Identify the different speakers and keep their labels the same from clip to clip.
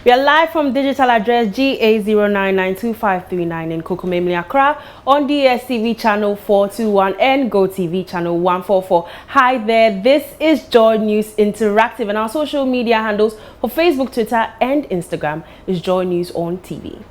Speaker 1: We are live from digital address GA0992539 in Kokomemli, Accra on DSTV channel 421 and GoTV channel 144. Hi there, this is JoyNews Interactive, and our social media handles for Facebook, Twitter and Instagram is JoyNews on TV.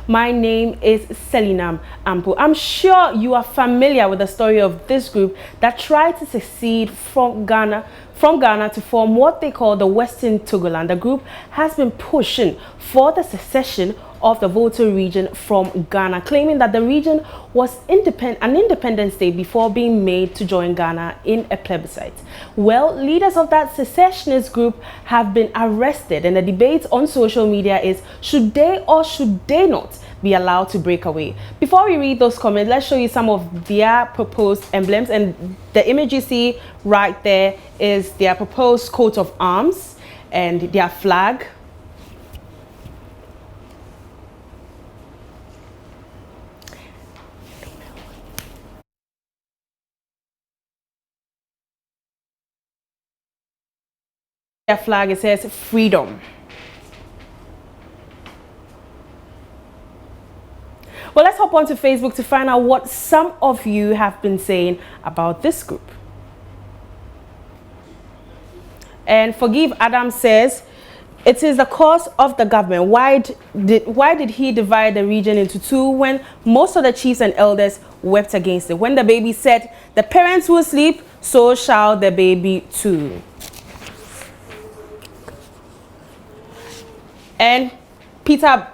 Speaker 1: My name is Selinam Ampu. I'm sure you are familiar with the story of this group that tried to secede from Ghana to form what they call the Western Togoland. The group has been pushing for the secession of the Volta region from Ghana, claiming that the region was an independent state before being made to join Ghana in a plebiscite. Well, leaders of that secessionist group have been arrested, and the debate on social media is, should they or should they not be allowed to break away? Before we read those comments, let's show you some of their proposed emblems, and the image you see right there is their proposed coat of arms and their flag. Their flag, it says freedom. Well, let's hop onto Facebook to find out what some of you have been saying about this group. And Forgive Adam says, it is the cause of the government. Why did he divide the region into two when most of the chiefs and elders wept against it? When the baby said, the parents will sleep, so shall the baby too. And Peter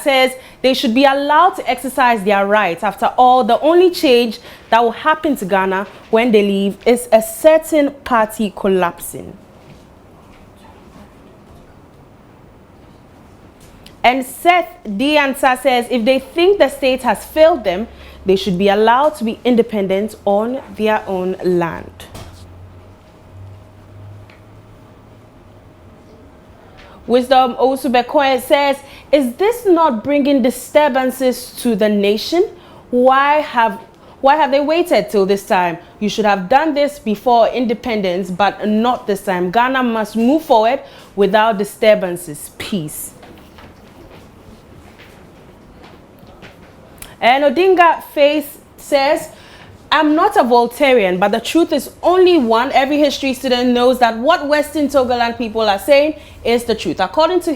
Speaker 1: says they should be allowed to exercise their rights. After all, the only change that will happen to Ghana when they leave is a certain party collapsing. And Seth Diansa says if they think the state has failed them, they should be allowed to be independent on their own land. Wisdom Osubekoe says, is this not bringing disturbances to the nation? Why have they waited till this time? You should have done this before independence, but not this time. Ghana must move forward without disturbances. Peace. And Odinga Face says, I'm not a Voltairean, but the truth is only one. Every history student knows that what Western Togoland people are saying is the truth. According to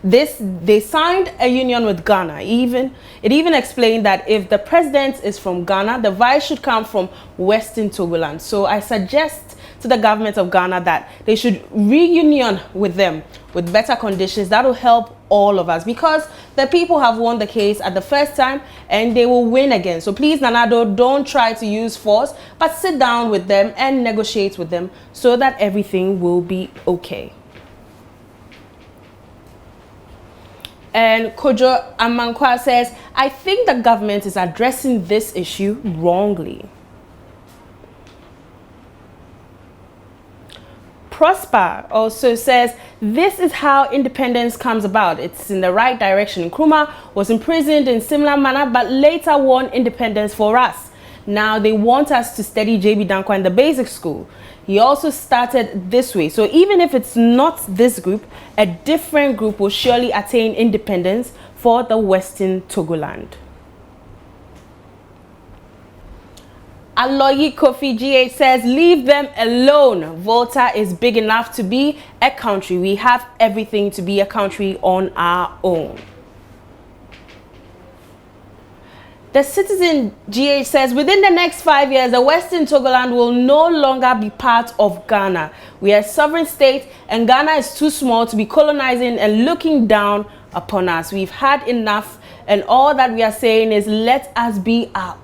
Speaker 1: they signed a union with Ghana. It even explained that if the president is from Ghana, the vice should come from Western Togoland. So I suggest to the government of Ghana that they should reunion with them with better conditions. That will help all of us, because the people have won the case at the first time and they will win again. So please, Nanado, don't try to use force, but sit down with them and negotiate with them so that everything will be okay. And Kojo Amankwa says, I think the government is addressing this issue wrongly. Prosper also says, this is how independence comes about. It's in the right direction. Nkrumah was imprisoned in similar manner, but later won independence for us. Now they want us to study JB Dankwa in the basic school. He also started this way. So even if it's not this group, a different group will surely attain independence for the Western Togoland. Aloyi Kofi GH says, leave them alone. Volta is big enough to be a country. We have everything to be a country on our own. The Citizen GH says, within the next 5 years, the Western Togoland will no longer be part of Ghana. We are a sovereign state and Ghana is too small to be colonizing and looking down upon us. We've had enough, and all that we are saying is let us be on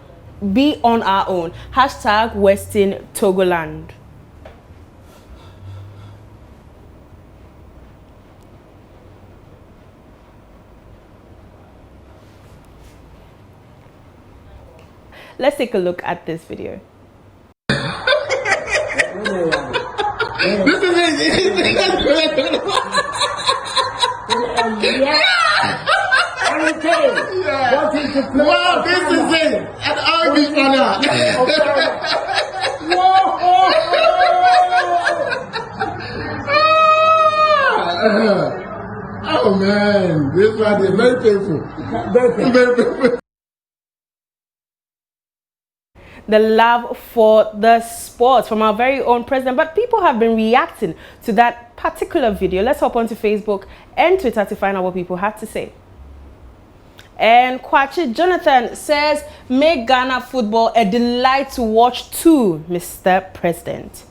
Speaker 1: our own. Hashtag Western Togoland. Let's take a look at this video.
Speaker 2: This is it. Wow, this is it. And I'll be for that. Oh man, this one is very painful. Very painful.
Speaker 1: The love for the sports from our very own president, but people have been reacting to that particular video. Let's hop onto Facebook and Twitter to find out what people had to say. And Kwachi Jonathan says, make Ghana football a delight to watch too, Mr. President.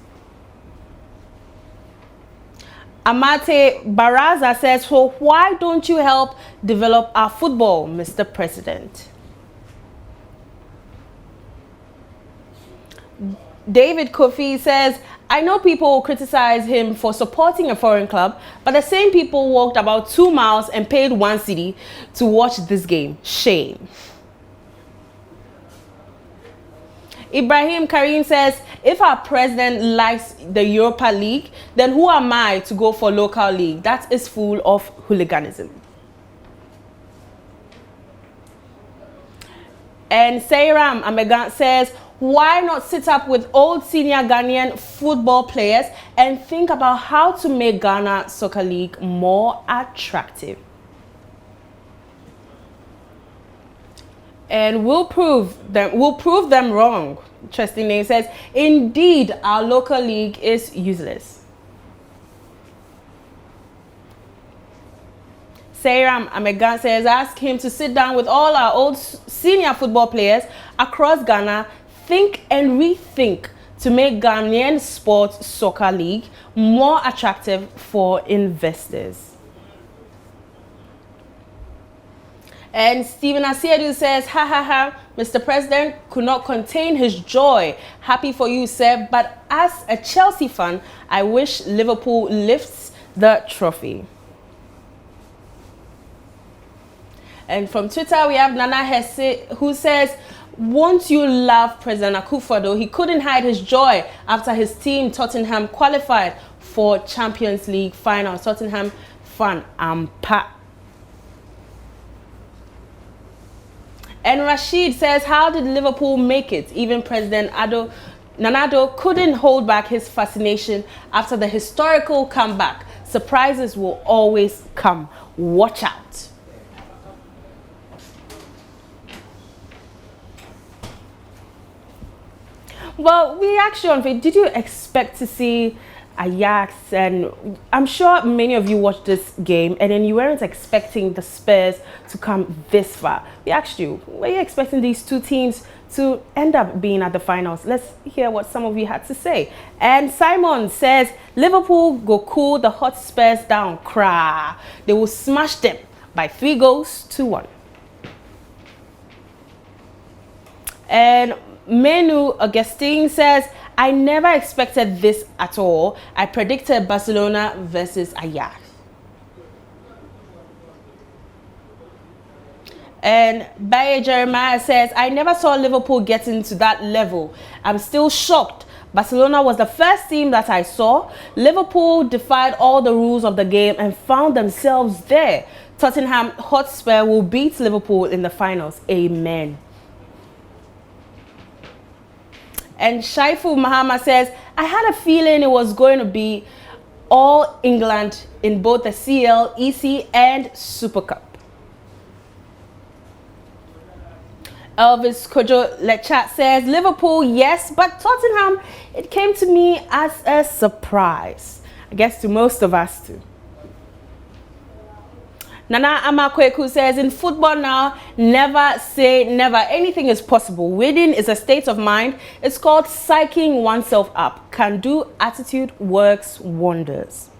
Speaker 1: Amate Baraza says, so why don't you help develop our football, Mr. President? David Kofi says, I know people will criticize him for supporting a foreign club, but the same people walked about 2 miles and paid 1 cedi to watch this game. Shame. Ibrahim Karim says, if our president likes the Europa League, then who am I to go for local league? That is full of hooliganism. And Sairam Amegan says, why not sit up with old senior Ghanaian football players and think about how to make Ghana Soccer League more attractive? And we'll prove them wrong. Interesting name says, indeed, our local league is useless. Sairam Amegan says, ask him to sit down with all our old senior football players across Ghana, think and rethink to make Ghanaian Sports Soccer League more attractive for investors. And Stephen Asiedu says, ha ha ha, Mr. President could not contain his joy. Happy for you, sir, but as a Chelsea fan, I wish Liverpool lifts the trophy. And from Twitter, we have Nana Hesse, who says, won't you love President Akufo-Addo? He couldn't hide his joy after his team, Tottenham, qualified for Champions League final. Tottenham fan ampa. And Rashid says, how did Liverpool make it? Even President Nanado couldn't hold back his fascination after the historical comeback. Surprises will always come. Watch out. Well, we actually on Facebook, did you expect to see Ajax? And I'm sure many of you watched this game and then you weren't expecting the Spurs to come this far. We asked you, were you expecting these two teams to end up being at the finals? Let's hear what some of you had to say. And Simon says, Liverpool go cool the hot Spurs down. Cry. They will smash them by 3-1. And Menu Augustine says, I never expected this at all. I predicted Barcelona versus Ajax. And Baye Jeremiah says, I never saw Liverpool getting to that level. I'm still shocked. Barcelona was the first team that I saw. Liverpool defied all the rules of the game and found themselves there. Tottenham Hotspur will beat Liverpool in the finals. Amen. And Shaifu Mahama says, I had a feeling it was going to be all England in both the CL, EC and Super Cup. Elvis Kojo Lechat says, Liverpool, yes, but Tottenham, it came to me as a surprise. I guess to most of us too. Nana Amakweku says, in football now, never say never. Anything is possible. Winning is a state of mind. It's called psyching oneself up. Can do attitude works wonders.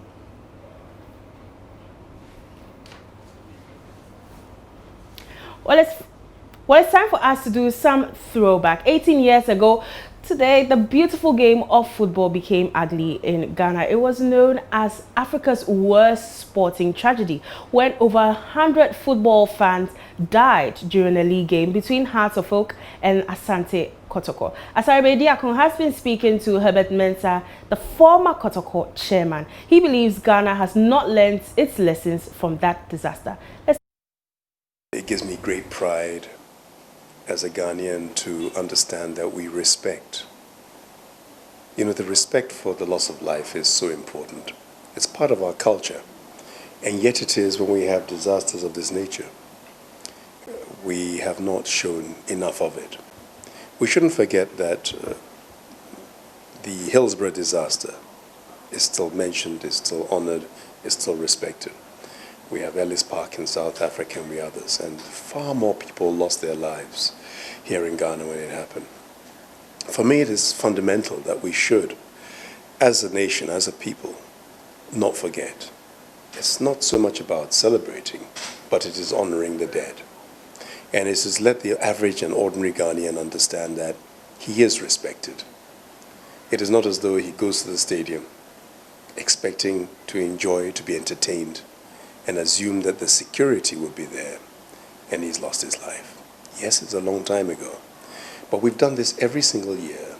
Speaker 1: Well, it's time for us to do some throwback. 18 years ago, today, the beautiful game of football became ugly in Ghana. It was known as Africa's worst sporting tragedy when over 100 football fans died during a league game between Hearts of Oak and Asante Kotoko. Asare Diakon has been speaking to Herbert Mensah, the former Kotoko chairman. He believes Ghana has not learned its lessons from that disaster.
Speaker 3: It gives me great pride as a Ghanaian to understand that we respect You know, the respect for the loss of life is so important. It's part of our culture. And yet it is when we have disasters of this nature, we have not shown enough of it. We shouldn't forget that the Hillsborough disaster is still mentioned, is still honored, is still respected. We have Ellis Park in South Africa and we others, and far more people lost their lives here in Ghana when it happened. For me, it is fundamental that we should, as a nation, as a people, not forget. It's not so much about celebrating, but it is honoring the dead. And it is let the average and ordinary Ghanaian understand that he is respected. It is not as though he goes to the stadium expecting to enjoy, to be entertained, and assume that the security will be there, and he's lost his life. Yes, it's a long time ago, but we've done this every single year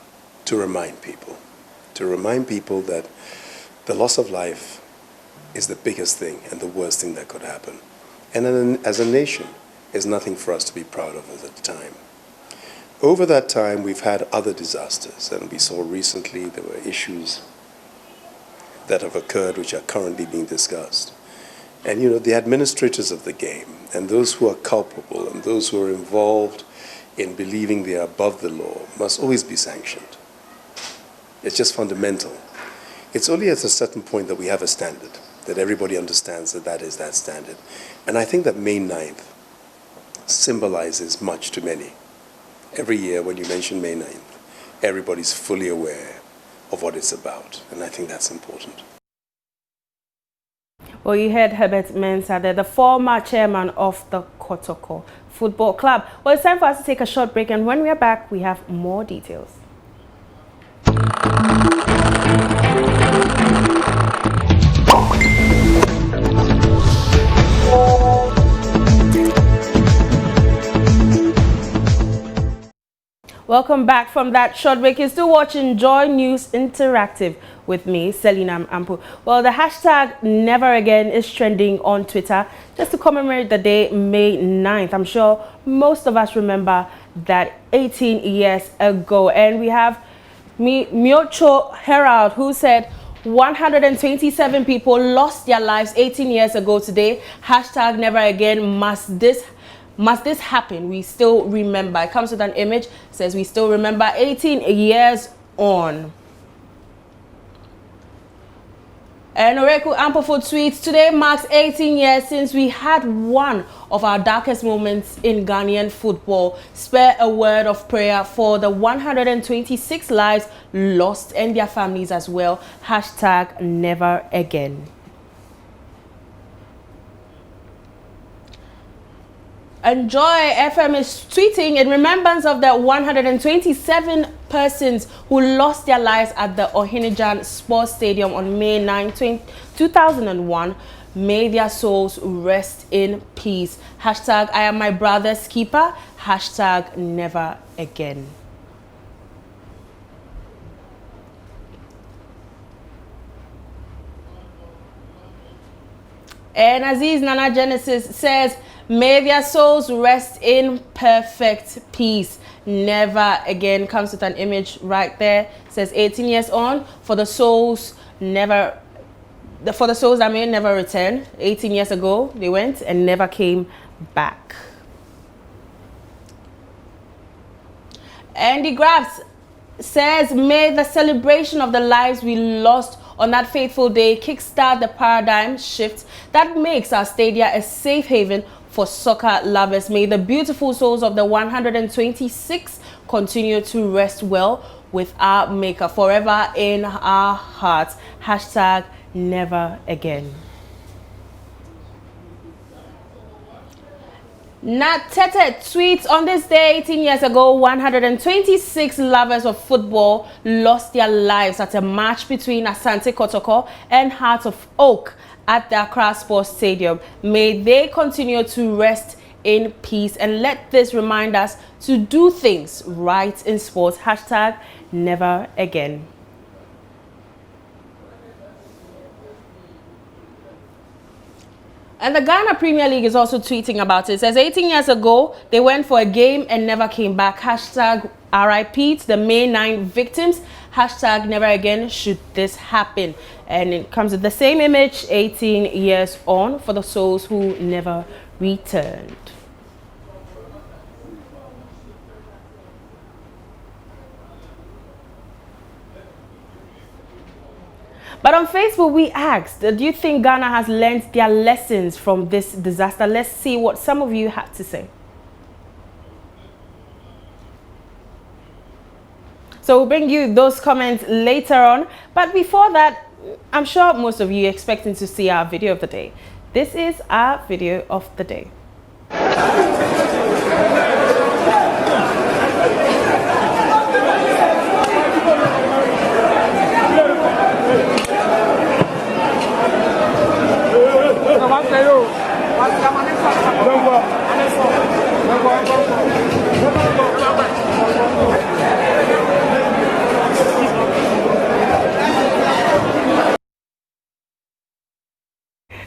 Speaker 3: to remind people that the loss of life is the biggest thing and the worst thing that could happen. And as a nation, is nothing for us to be proud of at the time. Over that time, we've had other disasters, and we saw recently there were issues that have occurred which are currently being discussed. And you know, the administrators of the game and those who are culpable and those who are involved in believing they are above the law must always be sanctioned. It's just fundamental. It's only at a certain point that we have a standard, that everybody understands that that is that standard. And I think that May 9th symbolizes much to many. Every year when you mention May 9th, everybody's fully aware of what it's about. And I think that's important.
Speaker 1: Well, you heard Herbert Mensah there, the former chairman of the Kotoko Football Club. Well, it's time for us to take a short break, and when we are back, we have more details. Welcome back from that short break. You're still watching Joy News Interactive with me, Selinam Ampu. Well, the hashtag Never Again is trending on Twitter just to commemorate the day, May 9th. I'm sure most of us remember that 18 years ago. And we have Miocho Herald, who said 127 people lost their lives 18 years ago today. Hashtag Never Again. Must this happen? We still remember. It comes with an image, says we still remember 18 years on. And Oreku Ampofo tweets, today marks 18 years since we had one of our darkest moments in Ghanaian football. Spare a word of prayer for the 126 lives lost and their families as well. Hashtag Never Again. And Joy FM is tweeting in remembrance of the 127 persons who lost their lives at the Ohinijan Sports Stadium on May 9, 2001. May their souls rest in peace. Hashtag I am my brother's keeper. Hashtag Never Again. And Aziz Nana Genesis says, may their souls rest in perfect peace. Never again. Comes with an image right there. It says 18 years on, for the souls that may never return. 18 years ago they went and never came back. Andy Grabs says, may the celebration of the lives we lost on that fateful day kickstart the paradigm shift that makes our stadia a safe haven for soccer lovers. May the beautiful souls of the 126 continue to rest well with our Maker forever in our hearts. Hashtag Never Again. Nat Tete tweets, on this day 18 years ago, 126 lovers of football lost their lives at a match between Asante Kotoko and Heart of Oak at the Accra Sports Stadium. May they continue to rest in peace, and let this remind us to do things right in sports. Hashtag Never Again. And the Ghana Premier League is also tweeting about it. It says 18 years ago, they went for a game and never came back. Hashtag RIP to the May 9 victims. Hashtag never again should this happen. And it comes with the same image 18 years on for the souls who never returned. But on Facebook, we asked, do you think Ghana has learned their lessons from this disaster? Let's see what some of you had to say. So we'll bring you those comments later on. But before that, I'm sure most of you are expecting to see our video of the day. This is our video of the day.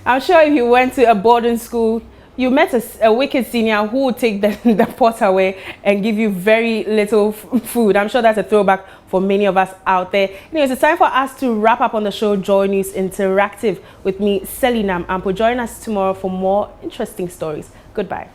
Speaker 1: I'm sure if you went to a boarding school, you met a wicked senior who would take the pot away and give you very little food. I'm sure that's a throwback for many of us out there. Anyways, it's time for us to wrap up on the show Joy News Interactive with me, Selinam Ampo. Join us tomorrow for more interesting stories. Goodbye.